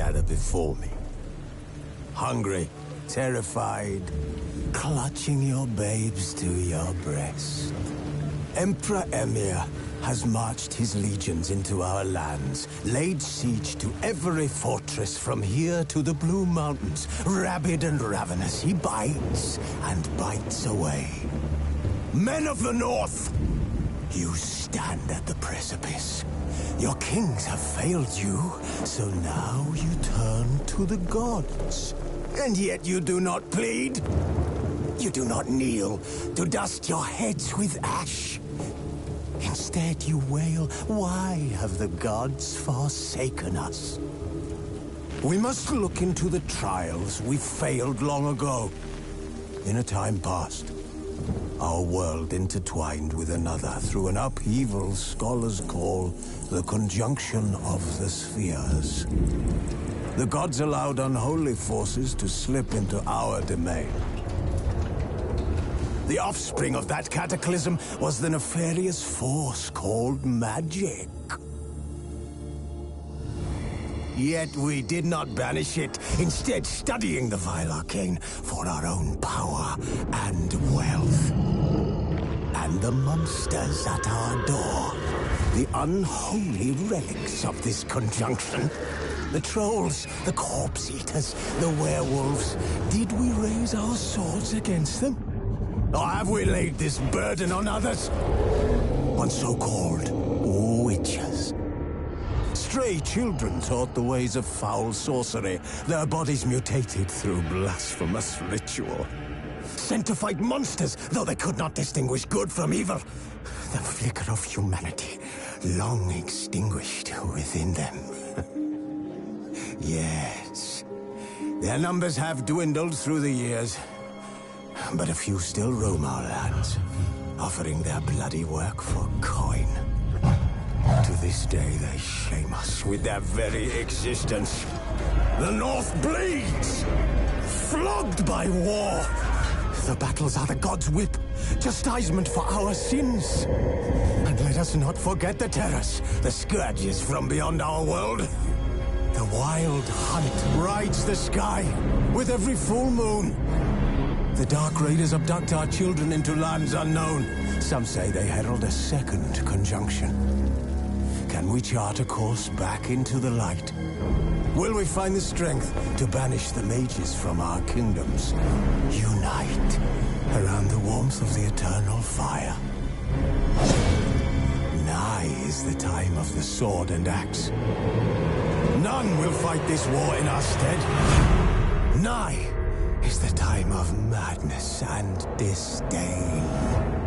gather before me. Hungry, terrified, clutching your babes to your breast. Emperor Emir has marched his legions into our lands, laid siege to every fortress from here to the Blue Mountains. Rabid and ravenous, he bites and bites away. Men of the North, you stand at the precipice. Your kings have failed you, so now you turn to the gods. And yet you do not plead. You do not kneel to dust your heads with ash. Instead you wail, why have the gods forsaken us? We must look into the trials we failed long ago. In a time past, our world intertwined with another through an upheaval scholars call the conjunction of the spheres. The gods allowed unholy forces to slip into our domain. The offspring of that cataclysm was the nefarious force called magic. Yet we did not banish it, instead studying the vile arcane for our own power and wealth. And the monsters at our door, the unholy relics of this conjunction. The trolls, the corpse eaters, the werewolves. Did we raise our swords against them? Or have we laid this burden on others? On so-called witches. Stray children taught the ways of foul sorcery, their bodies mutated through blasphemous ritual. Sent to fight monsters, though they could not distinguish good from evil. The flicker of humanity, long extinguished within them. Yes, their numbers have dwindled through the years. But a few still roam our lands, offering their bloody work for coin. To this day, they shame us with their very existence. The North bleeds, flogged by war. The battles are the gods' whip, chastisement for our sins. And let us not forget the terrors, the scourges from beyond our world. The wild hunt rides the sky with every full moon. The Dark Raiders abduct our children into lands unknown. Some say they herald a second conjunction. Can we chart a course back into the light? Will we find the strength to banish the mages from our kingdoms? Unite around the warmth of the eternal fire. Nigh is the time of the sword and axe. None will fight this war in our stead. Nigh is the time of madness and disdain.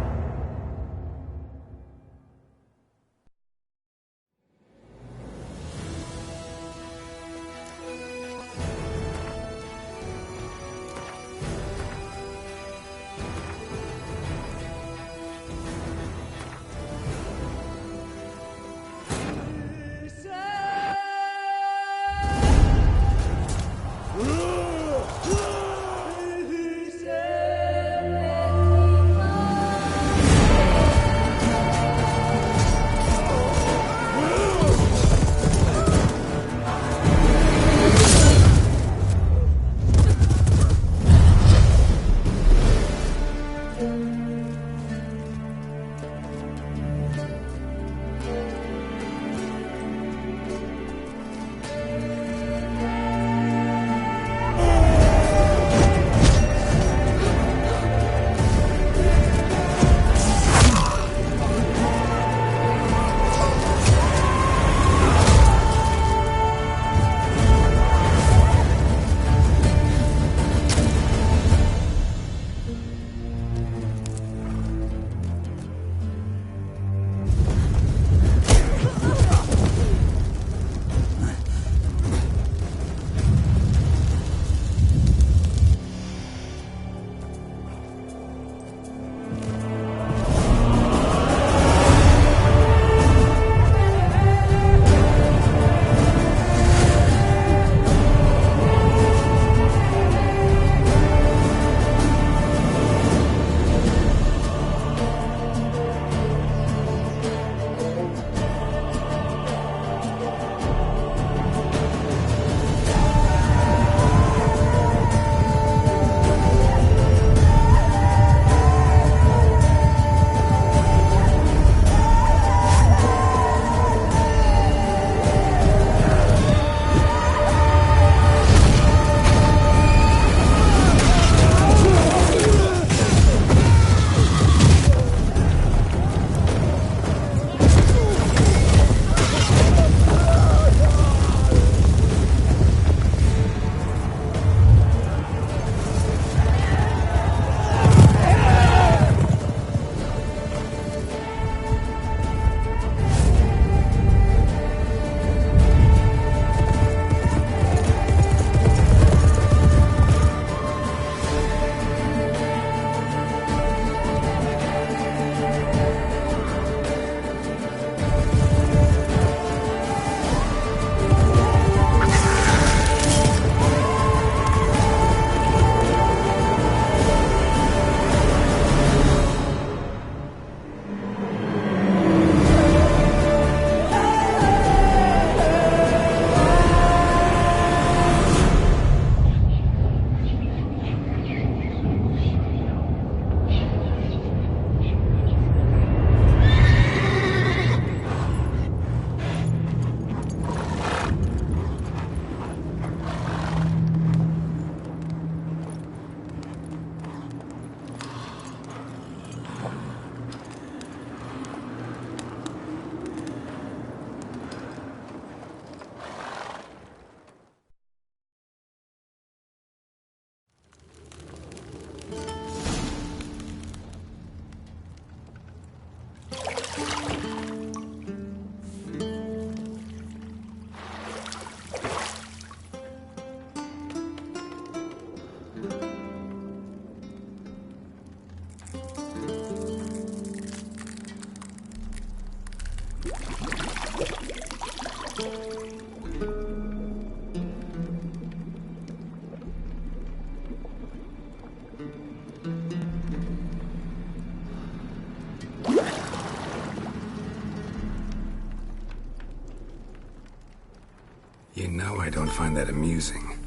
I don't find that amusing.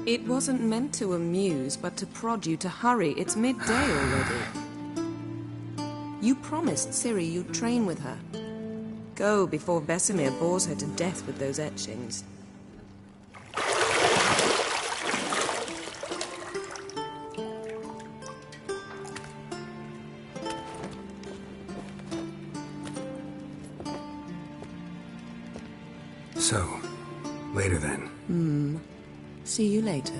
It wasn't meant to amuse, but to prod you to hurry. It's midday already. You promised Ciri you'd train with her. Go before Vesemir bores her to death with those etchings. So, later then. See you later.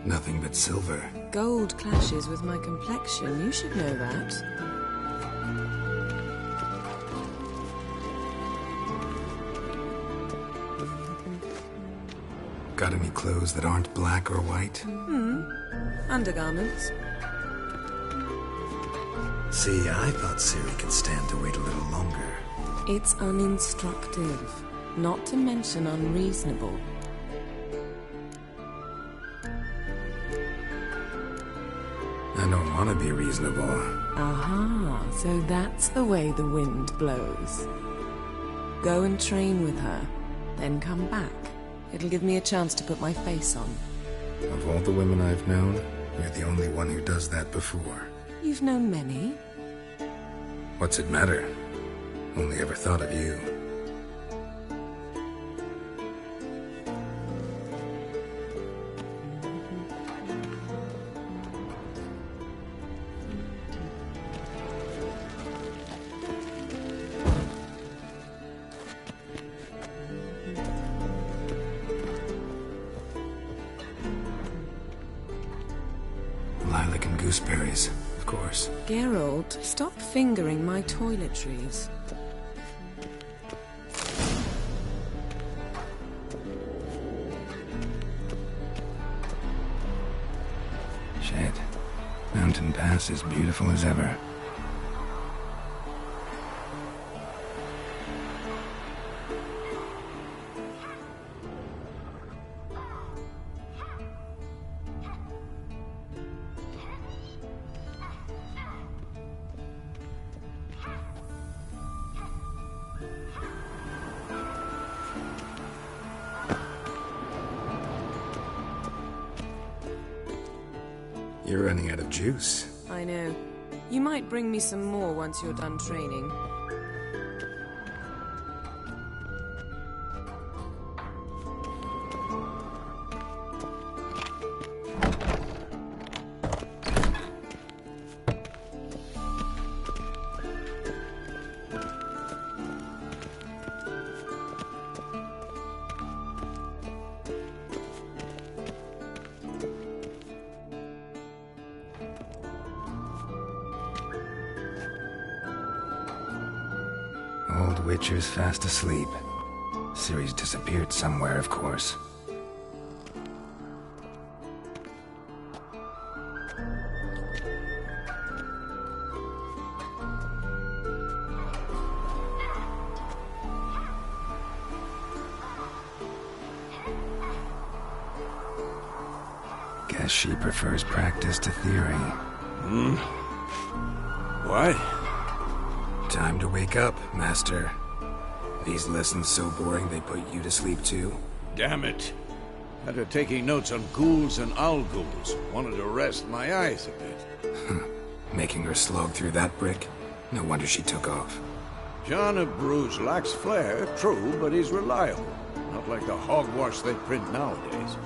Nothing but silver. Gold clashes with my complexion. You should know that. Got any clothes that aren't black or white? Undergarments. See, I thought Ciri could stand to wait a little longer. It's uninstructive, not to mention unreasonable. I don't want to be reasonable. Aha, so that's the way the wind blows. Go and train with her, then come back. It'll give me a chance to put my face on. Of all the women I've known, you're the only one who does that before. You've known many. What's it matter? Only ever thought of you. Lilac and gooseberries, of course. Geralt, stop fingering my toiletries. Shit. Mountain Pass is beautiful as ever. You're running out of juice. I know. You might bring me some more once you're done training. Old Witcher's fast asleep. Ciri's disappeared somewhere, of course. Guess she prefers practice to theory. What? Time to wake up, Master. These lessons so boring they put you to sleep too? Damn it. After taking notes on ghouls and owl ghouls, wanted to rest my eyes a bit. Making her slog through that brick? No wonder she took off. John of Bruges lacks flair, true, but he's reliable. Not like the hogwash they print nowadays.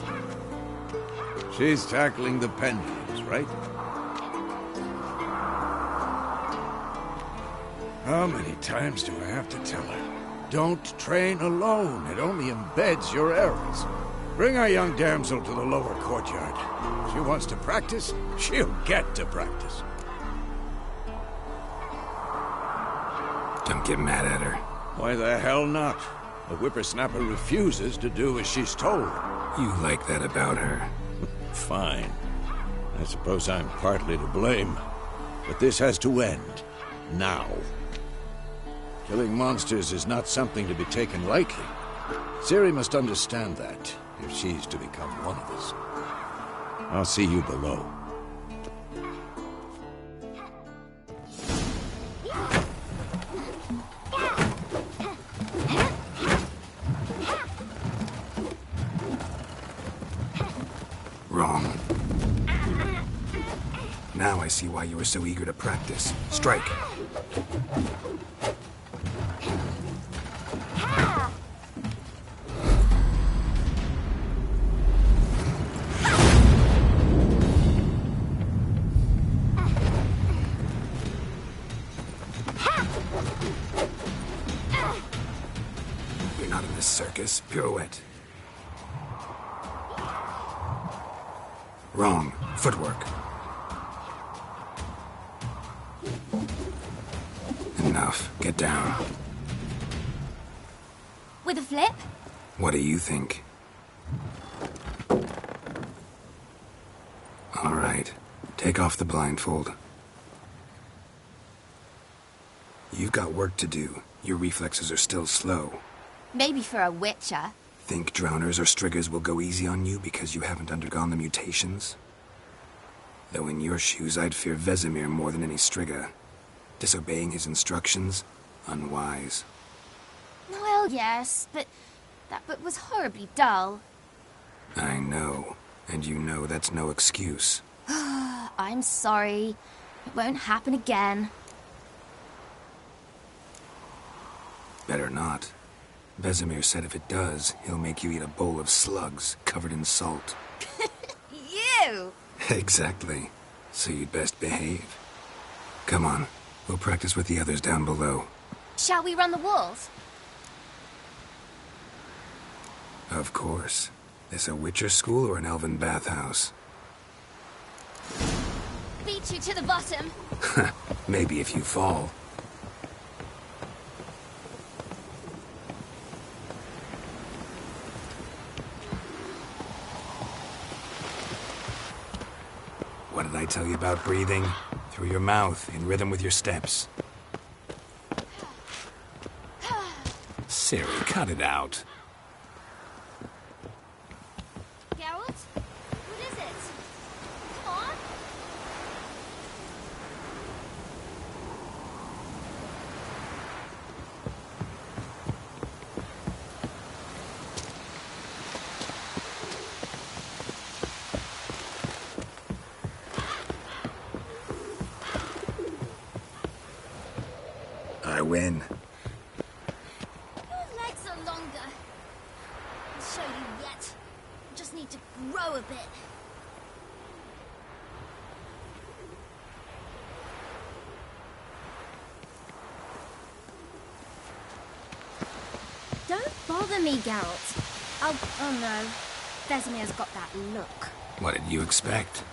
She's tackling the pendulums, right? How many times do I have to tell her? Don't train alone. It only embeds your errors. Bring our young damsel to the lower courtyard. If she wants to practice, she'll get to practice. Don't get mad at her. Why the hell not? The whippersnapper refuses to do as she's told. You like that about her. Fine. I suppose I'm partly to blame. But this has to end. Now. Killing monsters is not something to be taken lightly. Ciri must understand that, if she's to become one of us. I'll see you below. Wrong. Now I see why you were so eager to practice. Strike. You're not in this circus. Pirouette. Wrong. Footwork. Enough. Get down. With a flip? What do you think? All right. Take off the blindfold. You've got work to do. Your reflexes are still slow. Maybe for a witcher. Think drowners or striggers will go easy on you because you haven't undergone the mutations? Though in your shoes, I'd fear Vesemir more than any strigger. Disobeying his instructions? Unwise. Well, yes, but that book was horribly dull. I know. And you know that's no excuse. I'm sorry. It won't happen again. Better not. Vesemir said if it does, he'll make you eat a bowl of slugs covered in salt. You! Exactly. So you'd best behave. Come on. We'll practice with the others down below. Shall we run the walls? Of course. This a Witcher school or an elven bathhouse? Beat you to the bottom. Maybe if you fall. What did I tell you about breathing? Through your mouth, in rhythm with your steps. Ciri, cut it out. Geralt? What is it? Come on. I win. Your legs are longer. I'll show you yet. I just need to grow a bit. Don't bother me, Geralt. Oh no. Vesemir's got that look. What did you expect?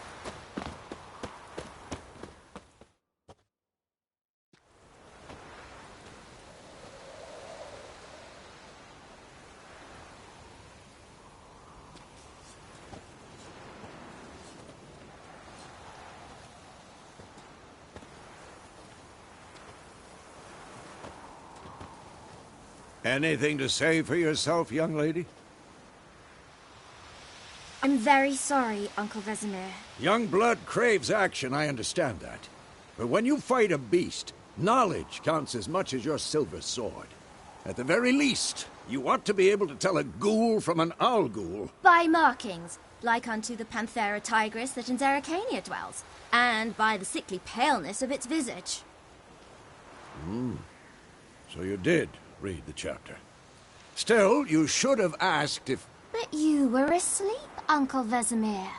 Anything to say for yourself, young lady? I'm very sorry, Uncle Vesemir. Young blood craves action, I understand that. But when you fight a beast, knowledge counts as much as your silver sword. At the very least, you ought to be able to tell a ghoul from an owl ghoul. By markings, like unto the Panthera tigris that in Zeracania dwells, and by the sickly paleness of its visage. So you did read the chapter. Still, you should have asked if... But you were asleep, Uncle Vesemir.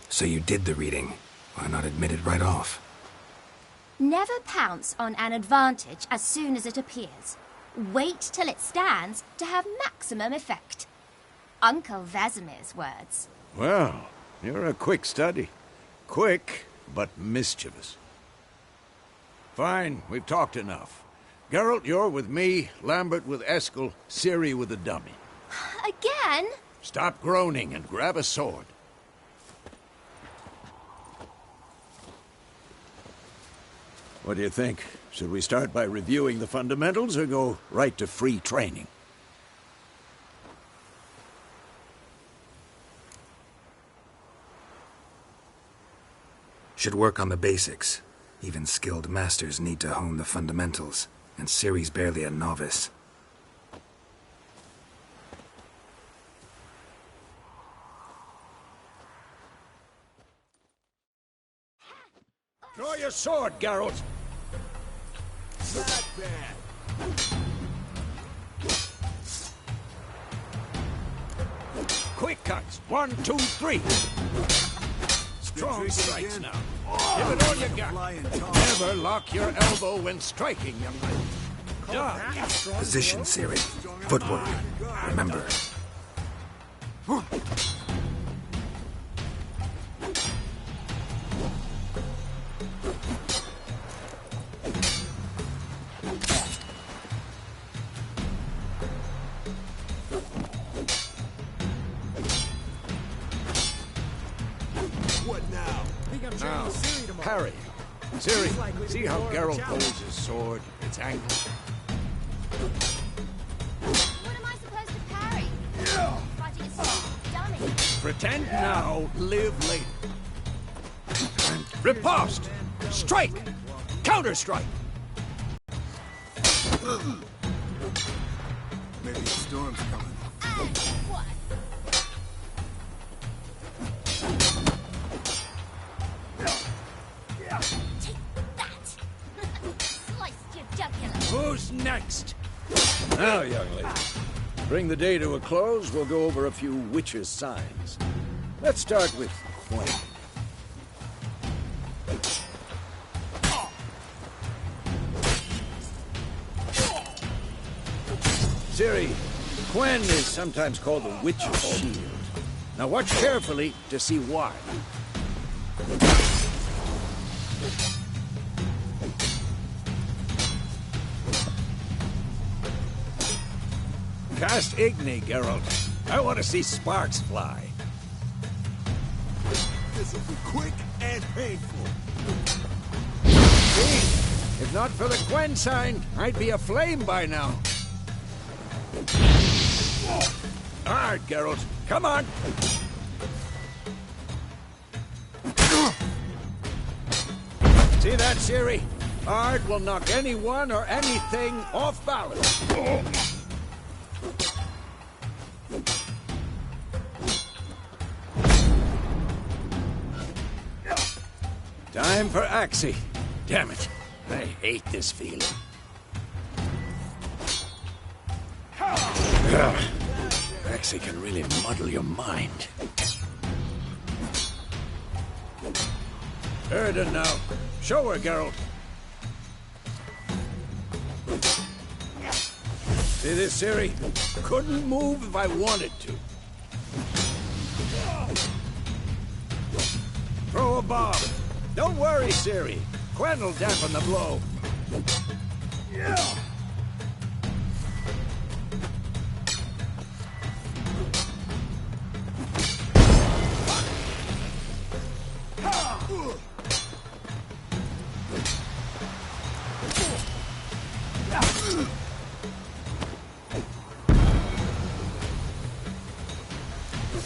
So you did the reading. Why not admit it right off? Never pounce on an advantage as soon as it appears. Wait till it stands to have maximum effect. Uncle Vesemir's words. Well, you're a quick study. Quick, but mischievous. Fine, we've talked enough. Geralt, you're with me, Lambert with Eskel, Ciri with the dummy. Again? Stop groaning and grab a sword. What do you think? Should we start by reviewing the fundamentals or go right to free training? Should work on the basics. Even skilled masters need to hone the fundamentals, and Ciri's barely a novice. Draw your sword, Geralt! Not bad. Quick cuts! 1, 2, 3! Strong strikes now. Give it all you got. Never lock your elbow when striking, young lady. Dodge. Position, Ciri. Footwork. Remember. What now? Now, parry. Ciri, see how Geralt holds his sword, its angle? What am I supposed to parry? Fighting a stupid dummy. Pretend now, live later. And riposte! Strike! Counter-strike! Maybe a storm's coming. What? Take that! Sliced your jugular. Who's next? Now, young lady, bring the day to a close. We'll go over a few witches' signs. Let's start with Quinn. Ciri, Quinn is sometimes called the Witch's Shield. Now watch carefully to see why. Cast Igni, Geralt. I want to see sparks fly. This will be quick and painful. See? If not for the Quen sign, I'd be aflame by now. Hard, Geralt. Come on. See that, Ciri? Art will knock anyone or anything off balance. Time for Axie. Damn it. I hate this feeling. Axie can really muddle your mind. Erden now. Show her, Geralt. See this, Ciri? Couldn't move if I wanted to. Throw a bomb. Don't worry, Ciri. Quen will dampen the blow. Yeah.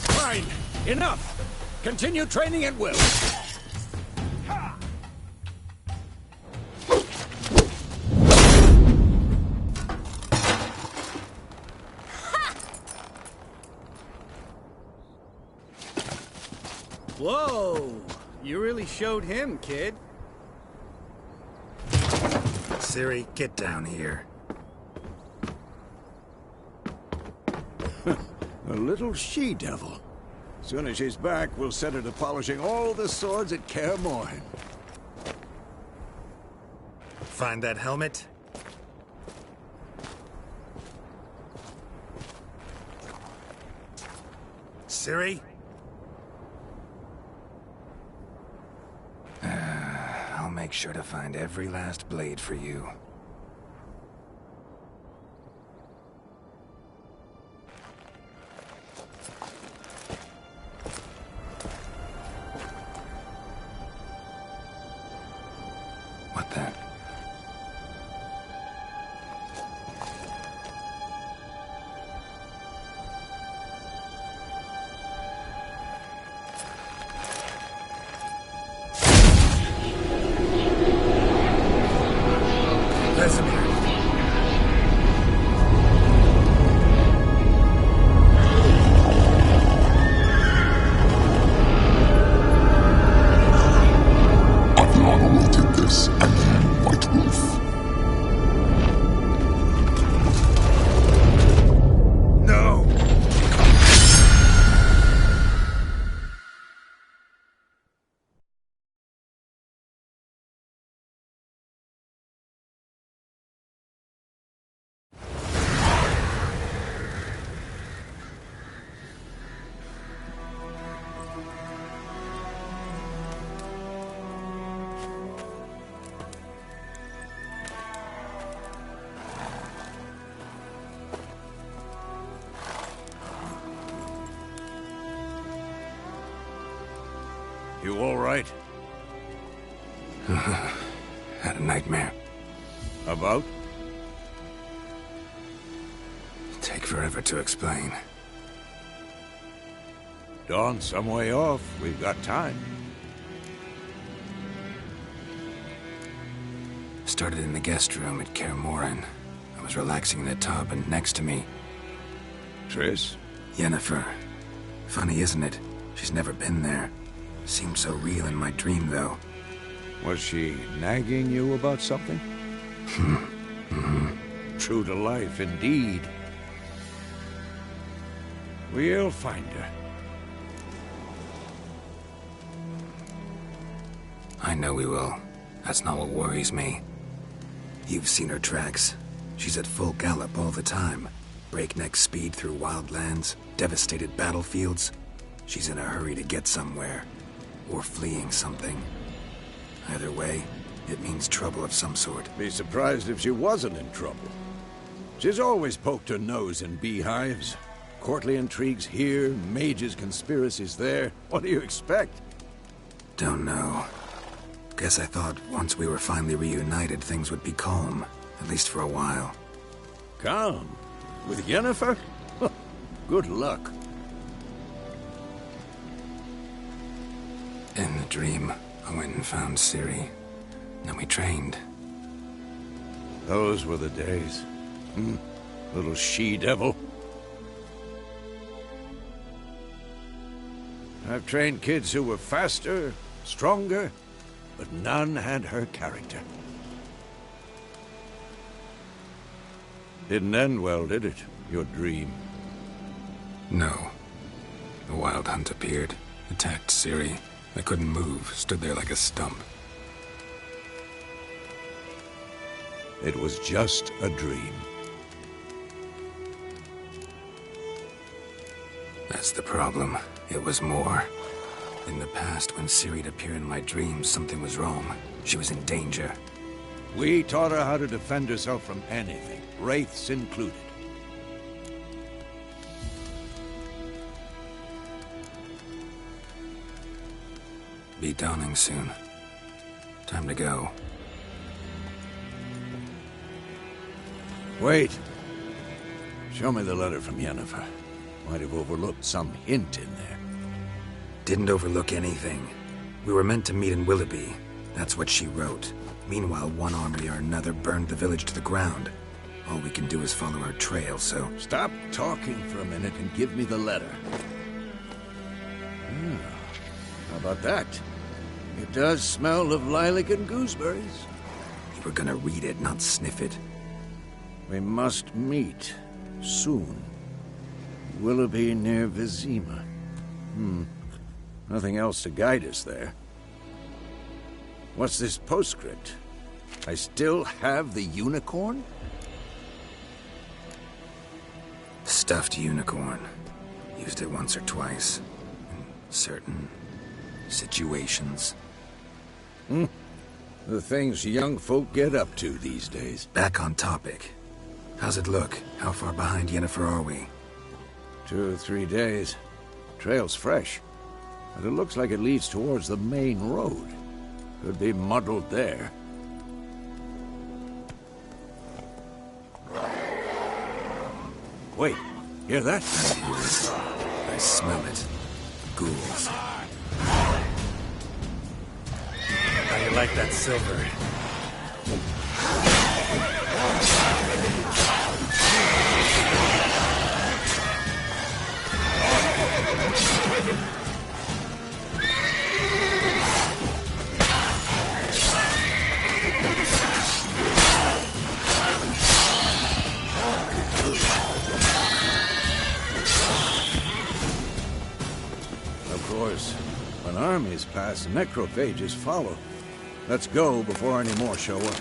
Fine! Enough! Continue training at will! Whoa! You really showed him, kid. Ciri, get down here. A little she-devil. Soon as she's back, we'll set her to polishing all the swords at Kaer Morhen. Find that helmet? Ciri? I'll make sure to find every last blade for you. What then? Vesemir. Adriana will take this, and you, White Wolf. No! You all right? Had a nightmare. About? Take forever to explain. Dawn's some way off. We've got time. Started in the guest room at Kaer Morhen. I was relaxing in the tub, and next to me, Triss? Yennefer. Funny, isn't it? She's never been there. Seemed so real in my dream, though. Was she nagging you about something? True to life, indeed. We'll find her. I know we will. That's not what worries me. You've seen her tracks. She's at full gallop all the time. Breakneck speed through wild lands, devastated battlefields. She's in a hurry to get somewhere. Or fleeing something. Either way, it means trouble of some sort. Be surprised if she wasn't in trouble. She's always poked her nose in beehives. Courtly intrigues here, mages' conspiracies there. What do you expect? Don't know. Guess I thought once we were finally reunited, things would be calm. At least for a while. Calm? With Yennefer? Good luck. In the dream, I went and found Ciri. Then we trained. Those were the days. Little she-devil. I've trained kids who were faster, stronger, but none had her character. Didn't end well, did it? Your dream? No. The Wild Hunt appeared, attacked Ciri. I couldn't move, stood there like a stump. It was just a dream. That's the problem. It was more. In the past, when Ciri'd appear in my dreams, something was wrong. She was in danger. We taught her how to defend herself from anything, wraiths included. Be dawning soon. Time to go. Wait. Show me the letter from Yennefer. Might have overlooked some hint in there. Didn't overlook anything. We were meant to meet in Willoughby. That's what she wrote. Meanwhile, one army or another burned the village to the ground. All we can do is follow our trail, so... Stop talking for a minute and give me the letter. How about that? It does smell of lilac and gooseberries. You were gonna read it, not sniff it. We must meet. Soon. Willoughby near Vizima. Nothing else to guide us there. What's this postscript? I still have the unicorn? Stuffed unicorn. Used it once or twice. In certain situations. The things young folk get up to these days. Back on topic. How's it look? How far behind Yennefer are we? 2 or 3 days. Trail's fresh. But it looks like it leads towards the main road. Could be muddled there. Wait, hear that? I hear it. I smell it. Ghouls. How you like that silver? Of course, when armies pass, necrophages follow. Let's go before any more show up.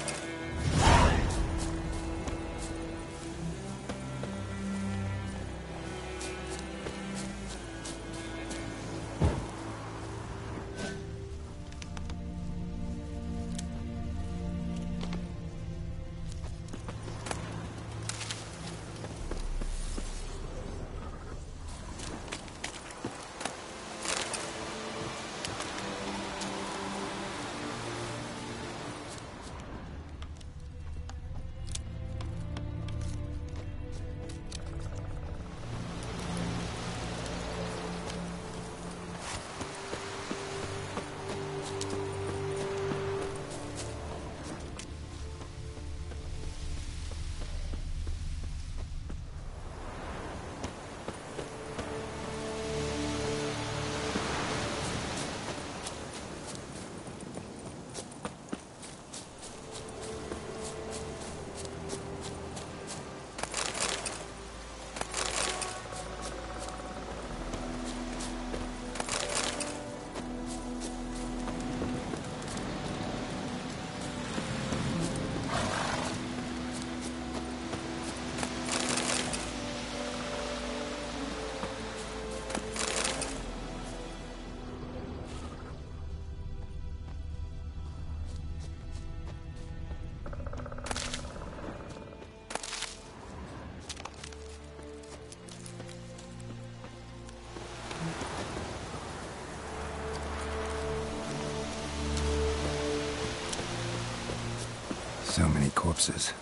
So many corpses.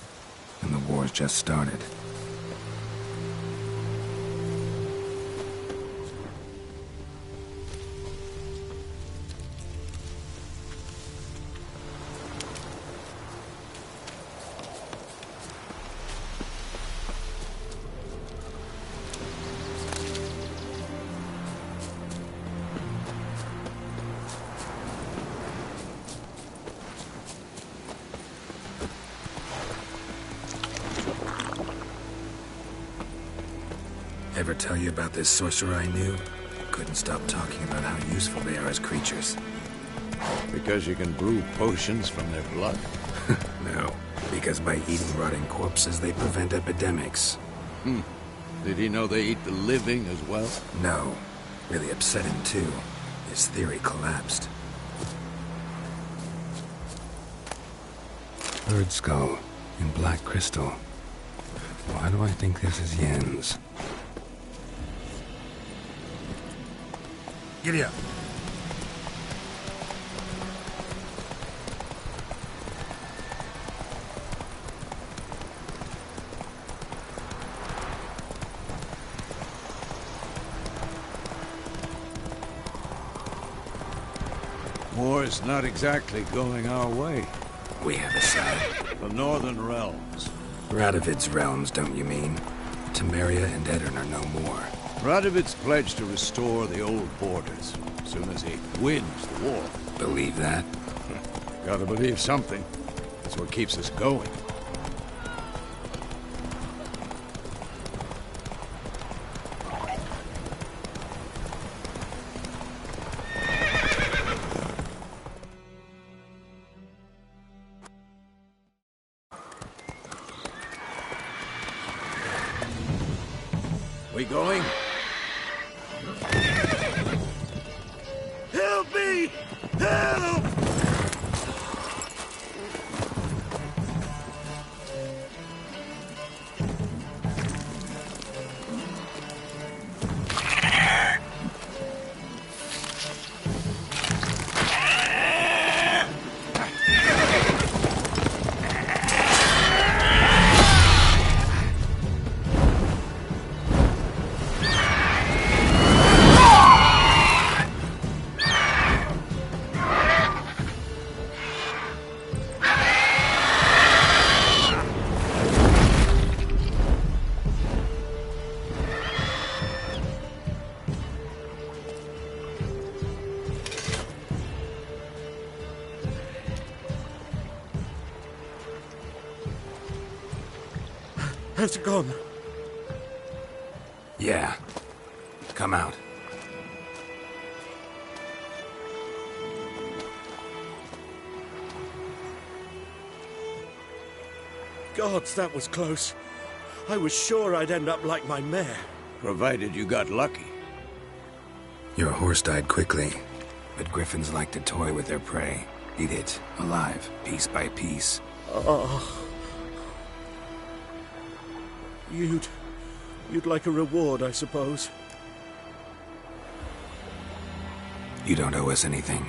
And the war's just started. Ever tell you about this sorcerer I knew? Couldn't stop talking about how useful they are as creatures. Because you can brew potions from their blood. No, because by eating rotting corpses, they prevent epidemics. Did he know they eat the living as well? No. Really upset him, too. His theory collapsed. Bird skull in black crystal. Why do I think this is Yen's? Giddy up. War's not exactly going our way. We have a side. The Northern Realms. Radovid's realms, don't you mean? Temeria and Edirn are no more. Radovid's pledged to restore the old borders as soon as he wins the war. Believe that? Gotta believe something. That's what keeps us going. We going? Help me! Help! Has it gone? Yeah. Come out. Gods, that was close. I was sure I'd end up like my mare. Provided you got lucky. Your horse died quickly, but griffins like to toy with their prey. Eat it, alive, piece by piece. Oh. You'd like a reward, I suppose. You don't owe us anything.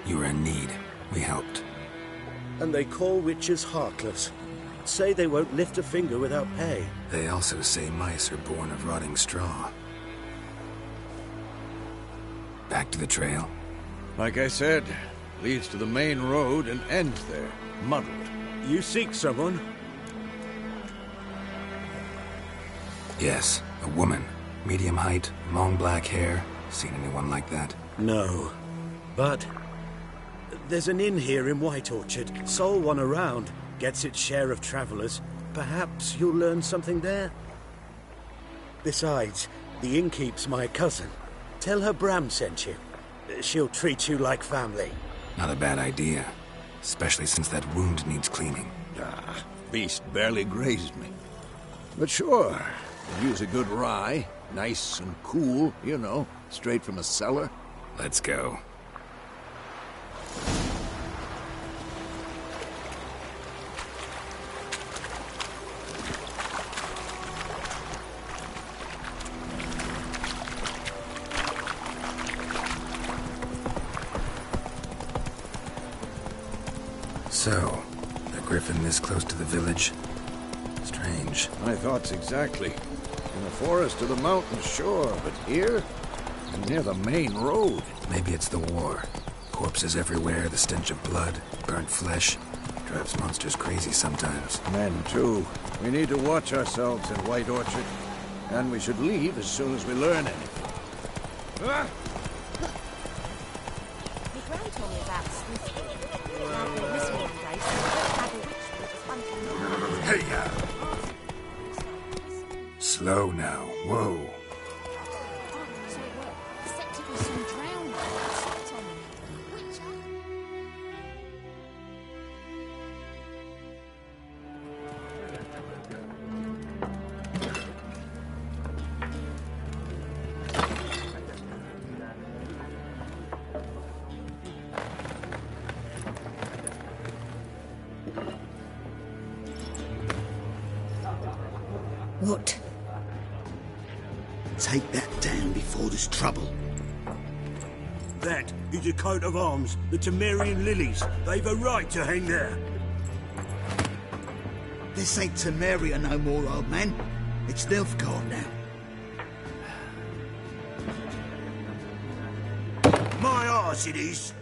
You were in need. We helped. And they call witches heartless. Say they won't lift a finger without pay. They also say mice are born of rotting straw. Back to the trail? Like I said, leads to the main road and ends there, muddled. You seek someone? Yes, a woman. Medium height, long black hair. Seen anyone like that? No. But there's an inn here in White Orchard. Sole one around. Gets its share of travelers. Perhaps you'll learn something there? Besides, the innkeep's my cousin. Tell her Bram sent you. She'll treat you like family. Not a bad idea. Especially since that wound needs cleaning. Beast barely grazed me. But sure, could use a good rye. Nice and cool, you know, straight from a cellar. Let's go. So, the griffin this close to the village? Strange. My thoughts exactly. In the forest or the mountains, sure, but here? Near the main road. Maybe it's the war. Corpses everywhere, the stench of blood, burnt flesh. Drives monsters crazy sometimes. Men, too. We need to watch ourselves in White Orchard. And we should leave as soon as we learn anything. Ah! My gran told me about Smithfield. Now I've been missing one day, so I had a witch that was one Hey-ya! Slow now. Whoa. So it worked. Except it was some drowned stepped on me. Witcher. What? Take that down before there's trouble. That is a coat of arms, the Temerian lilies. They've a right to hang there. This ain't Temeria no more, old man. It's Nilfgaard now. My arse it is.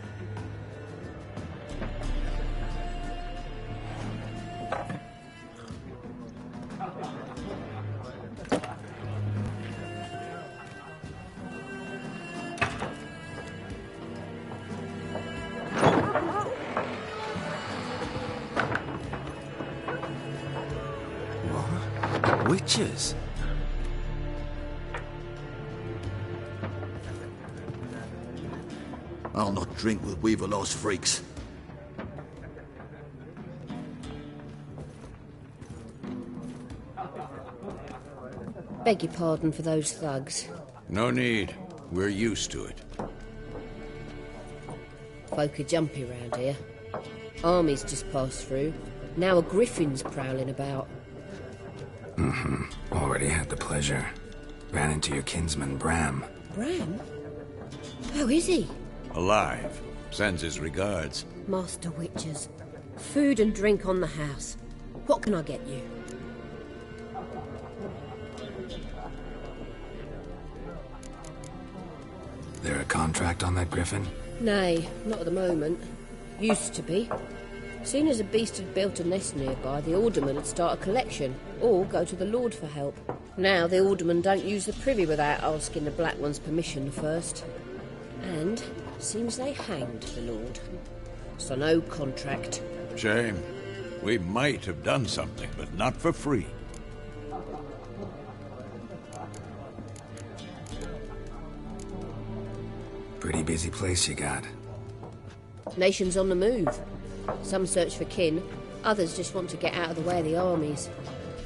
What? Witches? I'll not drink with Weaverlost freaks. Beg your pardon for those thugs. No need. We're used to it. Folk are jumpy round here. Armies just passed through. Now a griffin's prowling about. Already had the pleasure. Ran into your kinsman, Bram. Bram? How is he? Alive. Sends his regards. Master Witches. Food and drink on the house. What can I get you? There a contract on that griffin? Nay, not at the moment. Used to be. Soon as a beast had built a nest nearby, the alderman would start a collection, or go to the Lord for help. Now the aldermen don't use the privy without asking the Black One's permission first. And seems they hanged the Lord. So no contract. Shame. We might have done something, but not for free. Pretty busy place you got. Nations on the move. Some search for kin, others just want to get out of the way of the armies.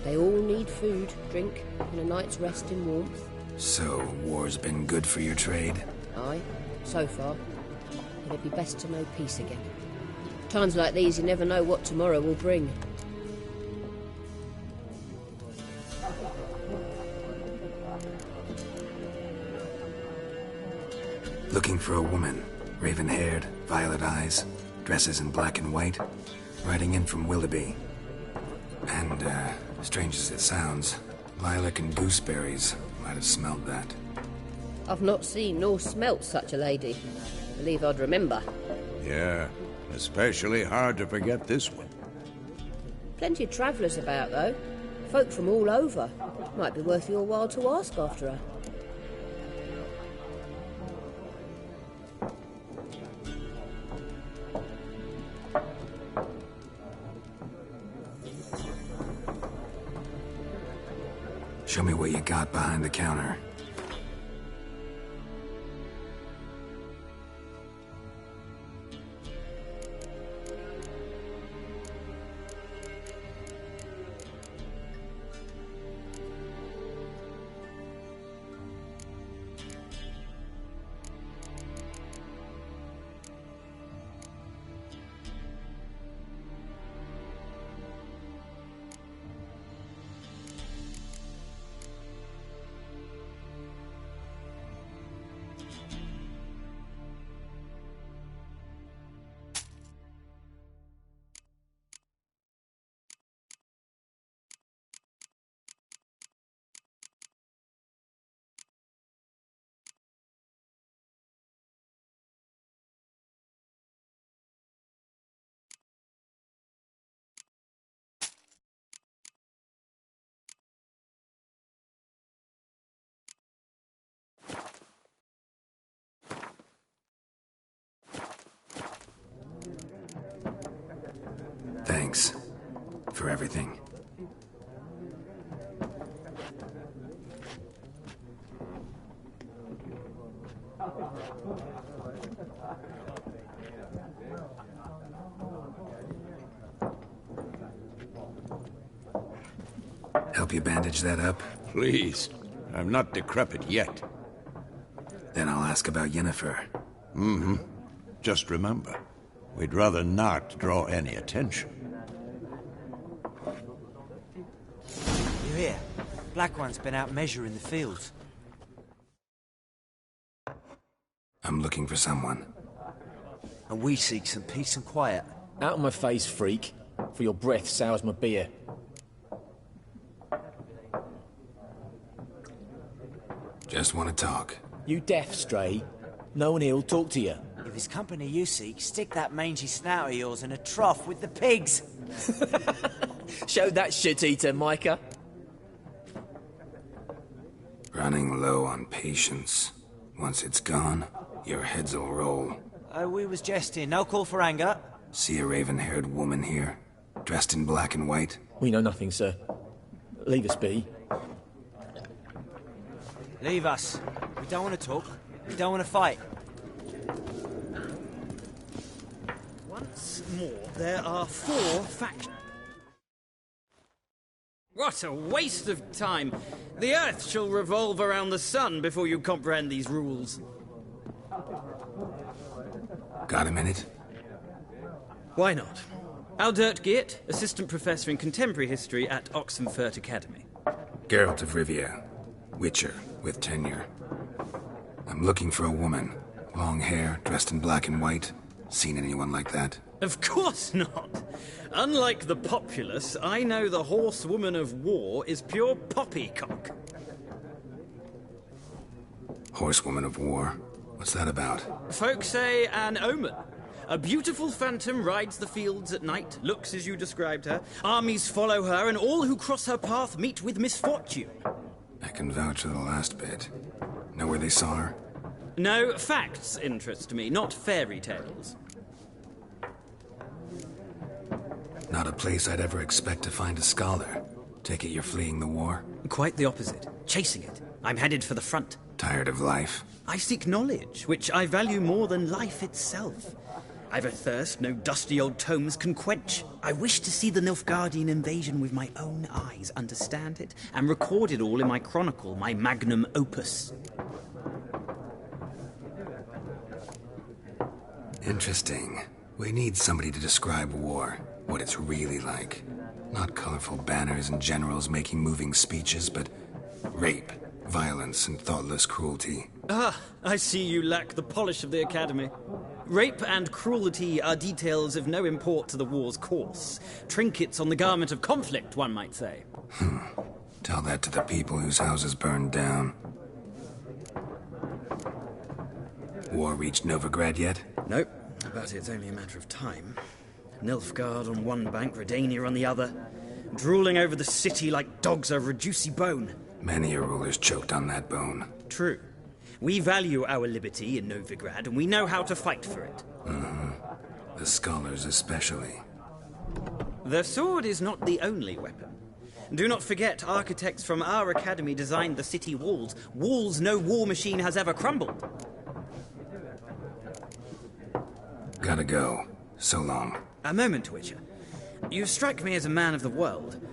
They all need food, drink, and a night's rest in warmth. So, war's been good for your trade? Aye, so far. But it'd be best to know peace again. Times like these, you never know what tomorrow will bring. Looking for a woman. Raven-haired, violet eyes, dresses in black and white. Riding in from Willoughby. And, strange as it sounds, lilac and gooseberries might have smelled that. I've not seen nor smelt such a lady. Believe I'd remember. Yeah, especially hard to forget this one. Plenty of travellers about, though. Folk from all over. Might be worth your while to ask after her. Show me what you got behind the counter. Thanks for everything. Help you bandage that up? Please. I'm not decrepit yet. Then I'll ask about Yennefer. Just remember, we'd rather not draw any attention. You hear? Black One's been out measuring the fields. I'm looking for someone. And we seek some peace and quiet. Out of my face, freak. For your breath sours my beer. Just want to talk. You deaf, Stray? No one here'll talk to you. If it's company you seek, stick that mangy snout of yours in a trough with the pigs. Show that shit-eater, Micah. Running low on patience. Once it's gone, your heads'll roll. We was jesting. No call for anger. See a raven-haired woman here, dressed in black and white? We know nothing, sir. Leave us be. Leave us. We don't want to talk. We don't want to fight. Once more, there are 4 factions. What a waste of time! The Earth shall revolve around the sun before you comprehend these rules. Got a minute? Why not? Aldert Geert, Assistant Professor in Contemporary History at Oxenfurt Academy. Geralt of Rivia, Witcher with tenure. I'm looking for a woman. Long hair, dressed in black and white. Seen anyone like that? Of course not! Unlike the populace, I know the horsewoman of war is pure poppycock. Horsewoman of war? What's that about? Folk say an omen. A beautiful phantom rides the fields at night, looks as you described her. Armies follow her, and all who cross her path meet with misfortune. I can vouch for the last bit. Know where they saw her? No, facts interest me, not fairy tales. Not a place I'd ever expect to find a scholar. Take it you're fleeing the war? Quite the opposite. Chasing it. I'm headed for the front. Tired of life? I seek knowledge, which I value more than life itself. I've a thirst no dusty old tomes can quench. I wish to see the Nilfgaardian invasion with my own eyes, understand it, and record it all in my chronicle, my magnum opus. Interesting. We need somebody to describe war, what it's really like. Not colorful banners and generals making moving speeches, but rape, violence, and thoughtless cruelty. Ah, I see you lack the polish of the Academy. Rape and cruelty are details of no import to the war's course. Trinkets on the garment of conflict, one might say. Tell that to the people whose houses burned down. War reached Novigrad yet? Nope, but it's only a matter of time. Nilfgaard on one bank, Redania on the other, drooling over the city like dogs over a juicy bone. Many a ruler's choked on that bone. True. We value our liberty in Novigrad, and we know how to fight for it. The scholars especially. The sword is not the only weapon. Do not forget, architects from our academy designed the city walls. Walls no war machine has ever crumbled. Gotta go. So long. A moment, Witcher. You strike me as a man of the world.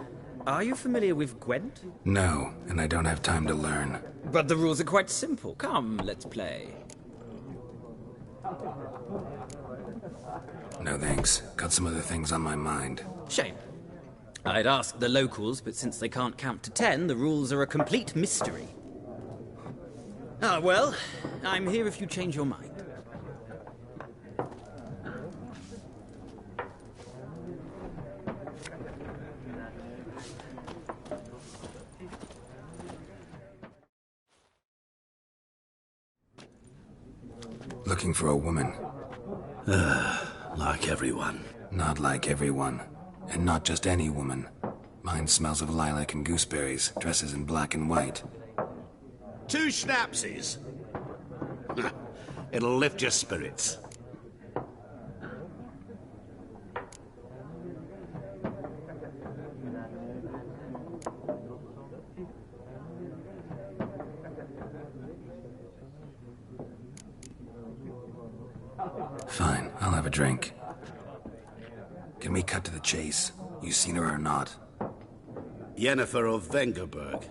Are you familiar with Gwent? No, and I don't have time to learn. But the rules are quite simple. Come, let's play. No thanks. Got some other things on my mind. Shame. I'd ask the locals, but since they can't count to 10, the rules are a complete mystery. Ah, well, I'm here if you change your mind. Looking for a woman. Like everyone. Not like everyone. And not just any woman. Mine smells of lilac and gooseberries, dresses in black and white. 2 schnapsies. It'll lift your spirits. Fine, I'll have a drink. Can we cut to the chase? You seen her or not? Yennefer of Vengerberg.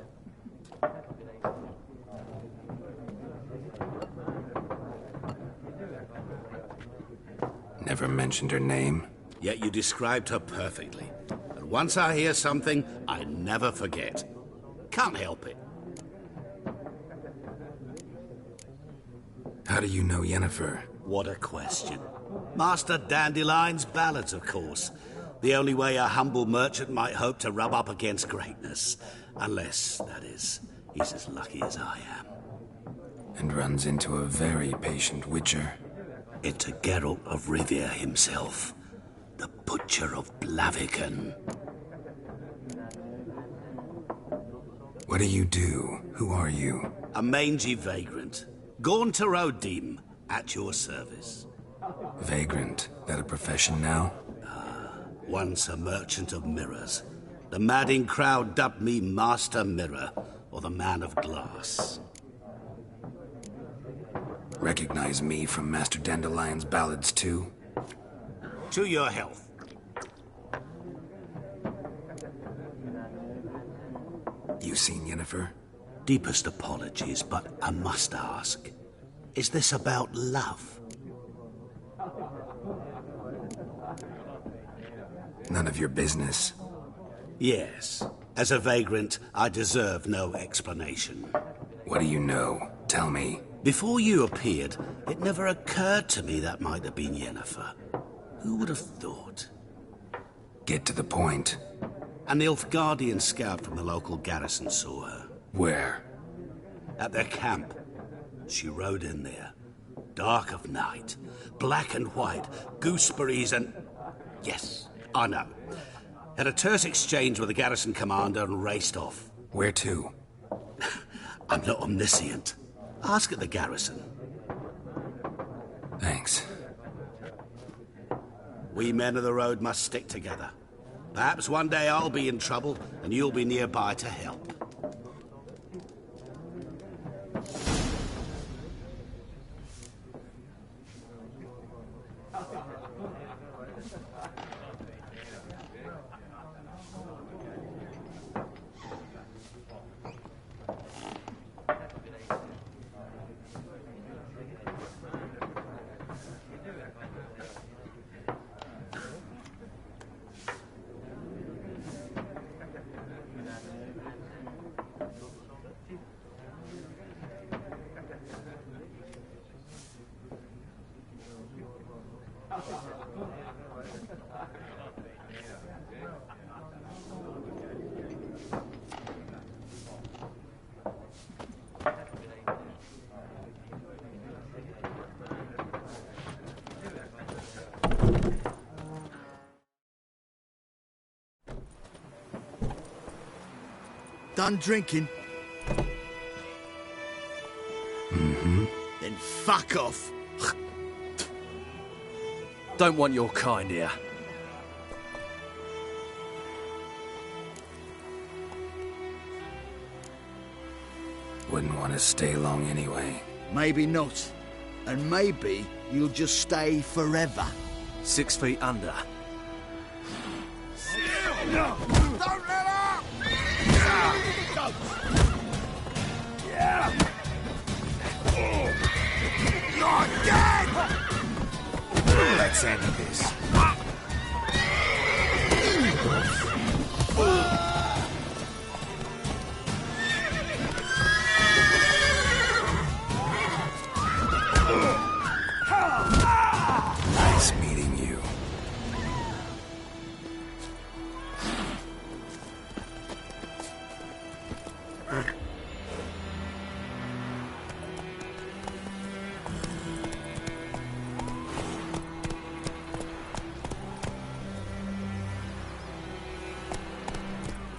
Never mentioned her name. Yet you described her perfectly. And once I hear something, I never forget. Can't help it. How do you know Yennefer? What a question. Master Dandelion's ballads, of course. The only way a humble merchant might hope to rub up against greatness. Unless, that is, he's as lucky as I am. And runs into a very patient witcher. Into Geralt of Rivia himself. The Butcher of Blaviken. What do you do? Who are you? A mangy vagrant. Gaunter Odim, at your service. Vagrant? That a profession now? Once a merchant of mirrors. The madding crowd dubbed me Master Mirror, or the Man of Glass. Recognize me from Master Dandelion's ballads, too? To your health. You seen Yennefer? Deepest apologies, but I must ask. Is this about love? None of your business. Yes. As a vagrant, I deserve no explanation. What do you know? Tell me. Before you appeared, it never occurred to me that might have been Yennefer. Who would have thought? Get to the point. An Nilfgaardian scout from the local garrison saw her. Where? At their camp. She rode in there. Dark of night. Black and white. Gooseberries and... Yes, I know. Had a terse exchange with the garrison commander and raced off. Where to? I'm not omniscient. Ask at the garrison. Thanks. We men of the road must stick together. Perhaps one day I'll be in trouble and you'll be nearby to help. Done drinking? Mm-hmm. Then fuck off. Don't want your kind here. Wouldn't want to stay long anyway. Maybe not. And maybe you'll just stay forever. 6 feet under. No! Don't let up! Go! Yeah! You're dead! Let's end this. Nice meeting you.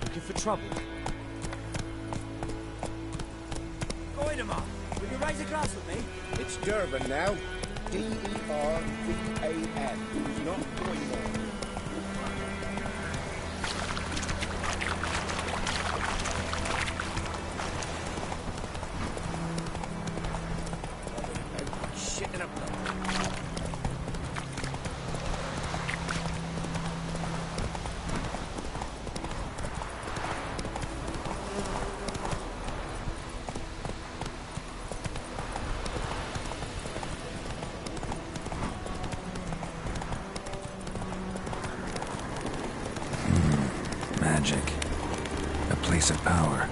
Looking for trouble? Goidemar, will you raise a glass with me? It's Durban now. D-E-R-V-A-N. Not Goidemar. Shitting up. Magic. A place of power.